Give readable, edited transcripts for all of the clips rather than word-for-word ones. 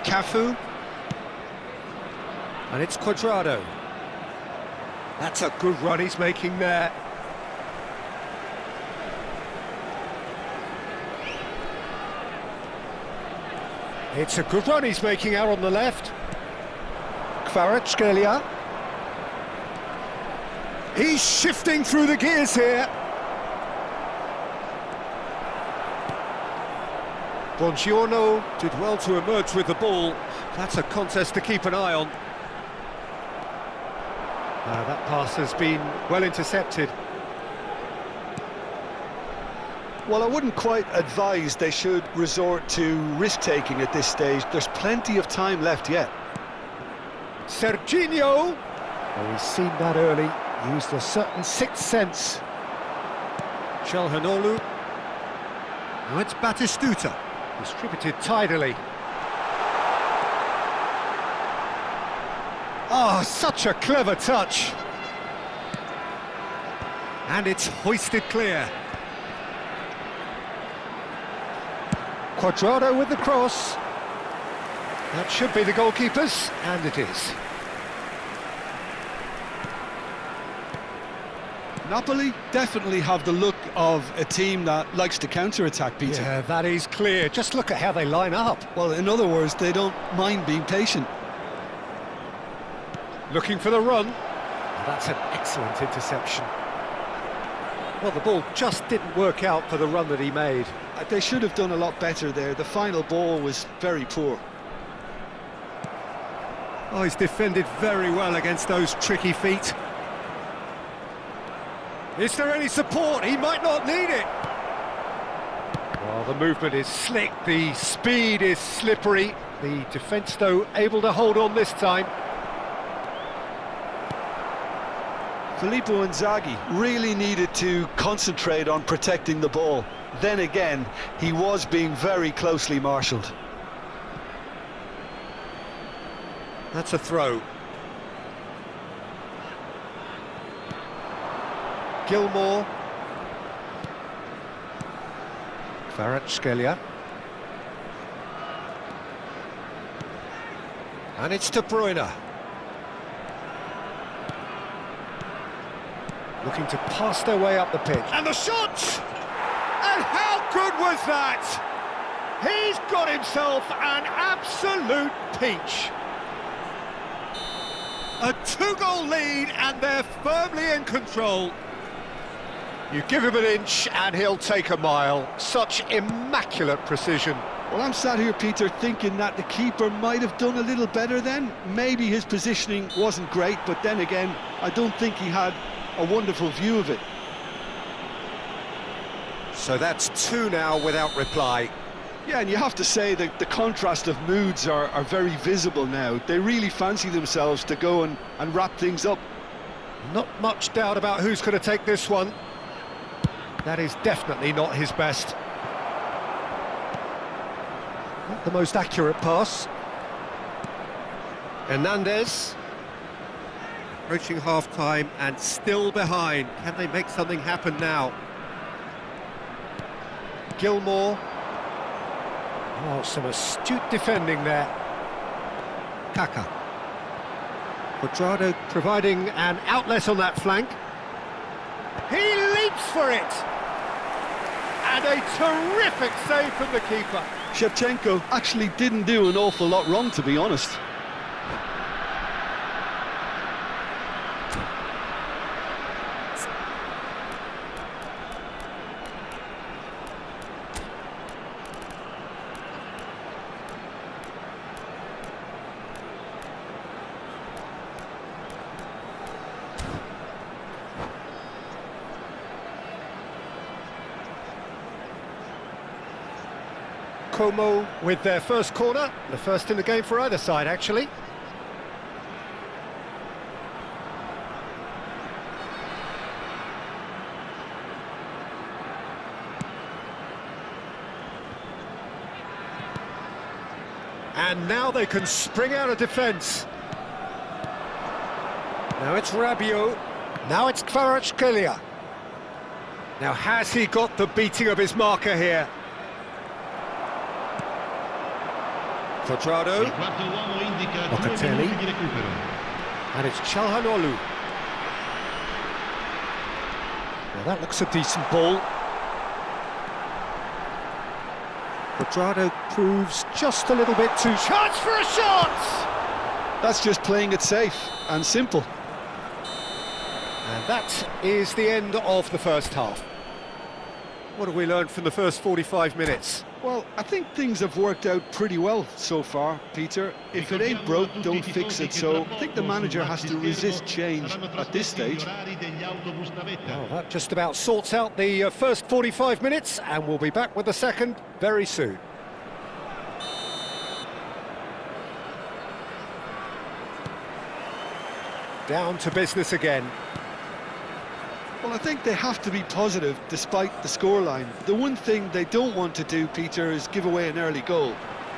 Cafu. And it's Cuadrado. That's a good run he's making there. It's a good run he's making out on the left. Kvaratskhelia. He's shifting through the gears here. Buongiorno did well to emerge with the ball. That's a contest to keep an eye on. That pass has been well intercepted. Well, I wouldn't quite advise they should resort to risk-taking at this stage. There's plenty of time left yet. Serginho! Oh, he's seen that early, used a certain sixth sense. Chelhanoglu. Now it's Batistuta, distributed tidily. Oh, such a clever touch. And it's hoisted clear. Cuadrado with the cross. That should be the goalkeeper's, and it is. Napoli definitely have the look of a team that likes to counter-attack, Peter. Yeah, that is clear. Just look at how they line up. Well, in other words, they don't mind being patient. Looking for the run. That's an excellent interception. Well, the ball just didn't work out for the run that he made. They should have done a lot better there. The final ball was very poor. Oh, he's defended very well against those tricky feet. Is there any support? He might not need it. Well, the movement is slick, the speed is slippery. The defence, though, able to hold on this time. Filippo Inzaghi really needed to concentrate on protecting the ball. Then again, he was being very closely marshalled. That's a throw. Gilmour. Kvaratskhelia. And it's De Bruyne. Looking to pass their way up the pitch. And the shot! And how good was that? He's got himself an absolute peach. A two-goal lead and they're firmly in control. You give him an inch and he'll take a mile. Such immaculate precision. Well, I'm sat here, Peter, thinking that the keeper might have done a little better then. Maybe his positioning wasn't great, but then again, I don't think he had a wonderful view of it. So that's two now without reply. Yeah, and you have to say that the contrast of moods are very visible now. They really fancy themselves to go and wrap things up. Not much doubt about who's going to take this one. That is definitely not his best. Not the most accurate pass. Hernandez. Approaching half-time and still behind. Can they make something happen now? Gilmour. Oh, some astute defending there. Kaka. Cuadrado providing an outlet on that flank. He leaps for it! And a terrific save from the keeper. Shevchenko actually didn't do an awful lot wrong, to be honest. Como with their first corner, the first in the game for either side, actually. And now they can spring out of defence. Now it's Rabiot. Now it's Kvaratskhelia. Now has he got the beating of his marker here? Quadrado. Locatelli. And it's Calhanoglu. Now that looks a decent ball. Quadrado proves just a little bit too... Chance for a shot! That's just playing it safe and simple. And that is the end of the first half. What have we learned from the first 45 minutes? Well, I think things have worked out pretty well so far, Peter. If it ain't broke, don't fix it. So I think the manager has to resist change at this stage. Well, that just about sorts out the first 45 minutes, and we'll be back with the second very soon. Down to business again. Well, I think they have to be positive despite the scoreline. The one thing they don't want to do, Peter, is give away an early goal.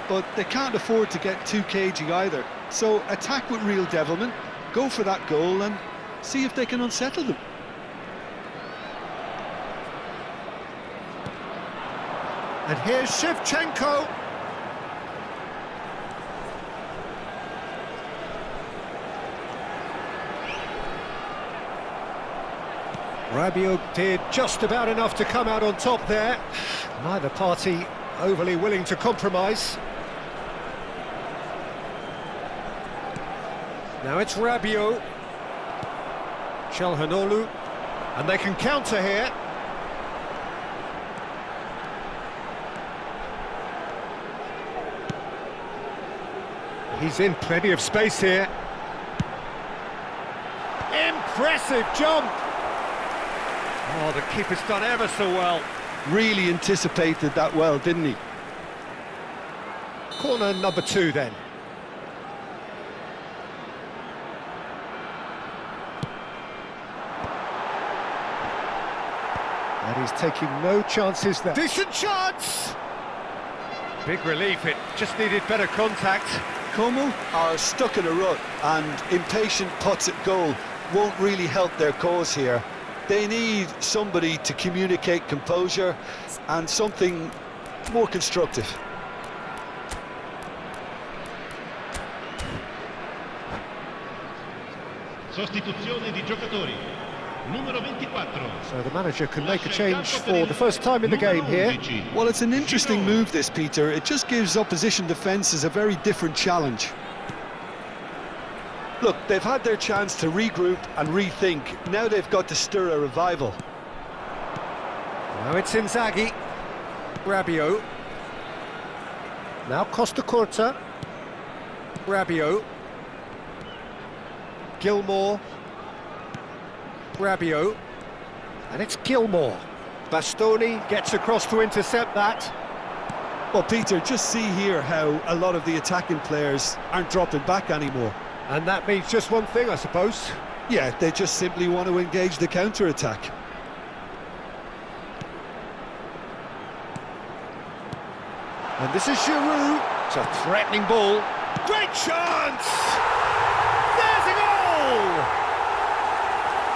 But they can't afford to get too cagey either. So attack with real devilment, go for that goal and see if they can unsettle them. And here's Shevchenko. Rabiot did just about enough to come out on top there. Neither party overly willing to compromise. Now it's Rabiot. Calhanoglu. And they can counter here. He's in plenty of space here. Impressive jump! Oh, the keeper's done ever so well. Really anticipated that well, didn't he? Corner number 2 then. And he's taking no chances there. Decent chance! Big relief, it just needed better contact. Como are stuck in a rut, and impatient putts at goal won't really help their cause here. They need somebody to communicate composure and something more constructive. Sostituzione di giocatori. Numero 24. So the manager can make a change for the first time in the game here. Well, it's an interesting move, this, Peter. It just gives opposition defences a very different challenge. Look, they've had their chance to regroup and rethink. Now they've got to stir a revival. Now it's Inzaghi. Rabiot. Now Costa Curta. Rabiot. Gilmour. Rabiot. And it's Gilmour. Bastoni gets across to intercept that. Well, Peter, just see here how a lot of the attacking players aren't dropping back anymore. And that means just one thing, I suppose. Yeah, they just simply want to engage the counter-attack. And this is Giroud. It's a threatening ball. Great chance! There's a goal!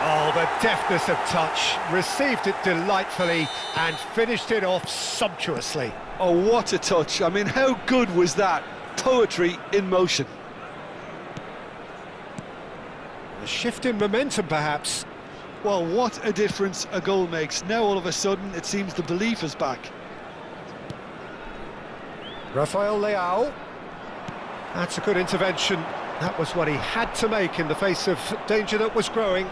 Oh, the deftness of touch. Received it delightfully and finished it off sumptuously. Oh, what a touch. I mean, how good was that? Poetry in motion. A shift in momentum, perhaps. Well, what a difference a goal makes. Now, all of a sudden, it seems the belief is back. Rafael Leao. That's a good intervention. That was what he had to make in the face of danger that was growing.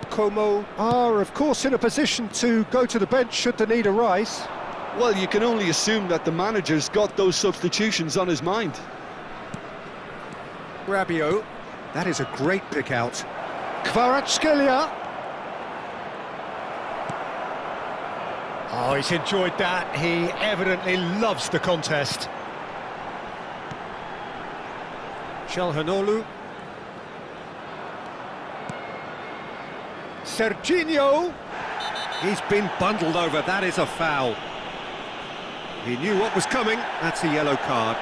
Como are, of course, in a position to go to the bench should the need arise. Well, you can only assume that the manager's got those substitutions on his mind. Rabiot. That is a great pick out. Kvaratskhelia. Oh, he's enjoyed that. He evidently loves the contest. Calhanoglu. Serginho. He's been bundled over. That is a foul. He knew what was coming. That's a yellow card.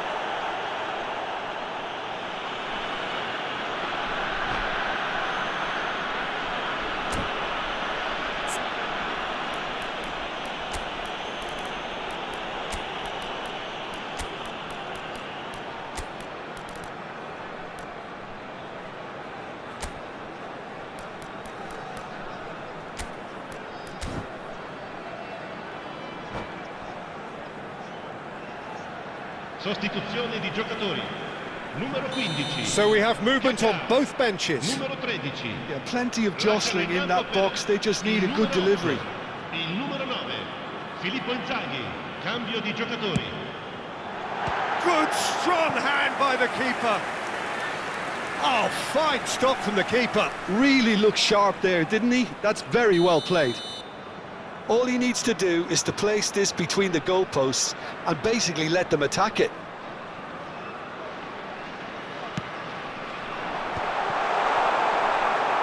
Sostituzione di giocatori. Numero 15. So we have movement on both benches. Numero 13. Yeah, plenty of jostling in that box, they just need a good delivery. Il numero 9. Filippo Inzaghi. Cambio di giocatori. Good strong hand by the keeper. Oh, fine stop from the keeper. Really looked sharp there, didn't he? That's very well played. All he needs to do is to place this between the goalposts and basically let them attack it.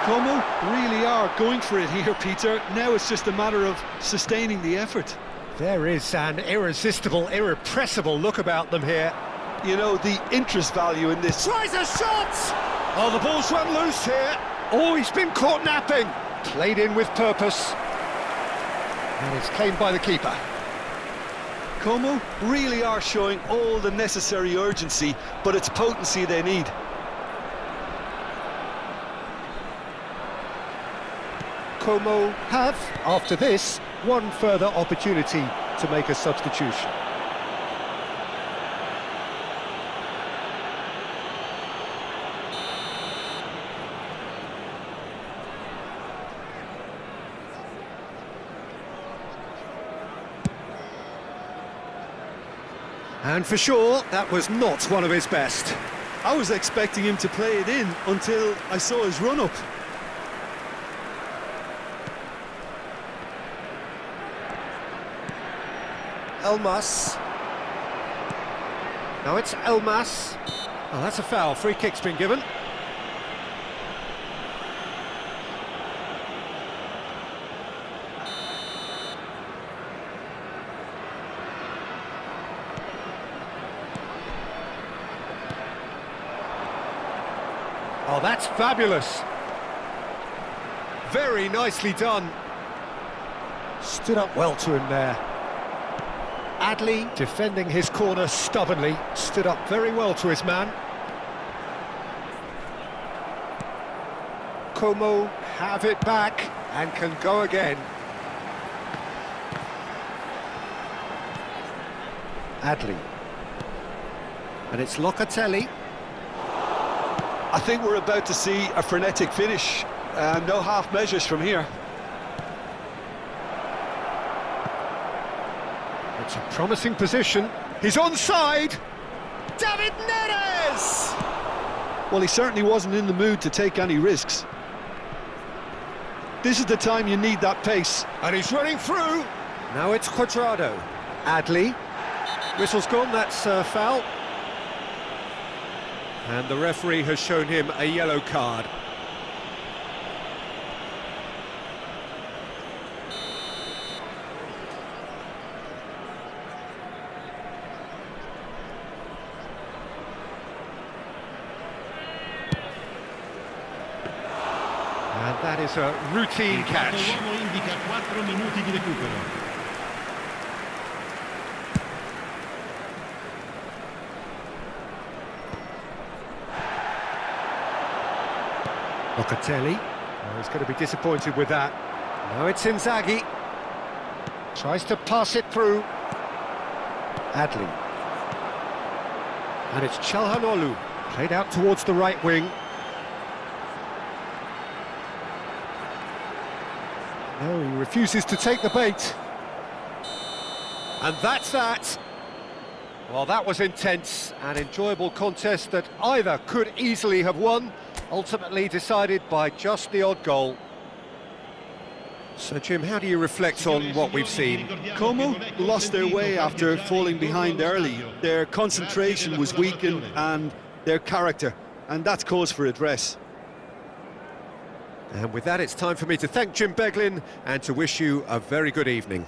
Como really are going for it here, Peter. Now it's just a matter of sustaining the effort. There is an irresistible, irrepressible look about them here. You know, the interest value in this. Tries a shot! Oh, the ball's run loose here. Oh, he's been caught napping. Played in with purpose. And it's claimed by the keeper. Como really are showing all the necessary urgency, but it's potency they need. Como have, after this, one further opportunity to make a substitution. And for sure, that was not one of his best. I was expecting him to play it in until I saw his run-up. Elmas. Now it's Elmas. Oh, that's a foul. Free kick's been given. Oh, that's fabulous. Very nicely done. Stood up well to him there. Adley, defending his corner stubbornly, stood up very well to his man. Como have it back and can go again. Adley. And it's Locatelli. I think we're about to see a frenetic finish. No half measures from here. It's a promising position. He's onside. David Neres! Well, he certainly wasn't in the mood to take any risks. This is the time you need that pace. And he's running through. Now it's Cuadrado. Adley. Whistle's gone, that's a foul. And the referee has shown him a yellow card. And that is a routine catch. L'uomo indica 4 minuti di recupero. Locatelli. Oh, he's going to be disappointed with that. Now it's Inzaghi. Tries to pass it through. Adley. And it's Çalhanoğlu. Played out towards the right wing. No, he refuses to take the bait. And that's that. Well, that was intense, an enjoyable contest that either could easily have won, ultimately decided by just the odd goal. So, Jim, how do you reflect on what we've seen? Como lost their way after falling behind early. Their concentration was weakened and their character, and that's cause for address. And with that, it's time for me to thank Jim Beglin and to wish you a very good evening.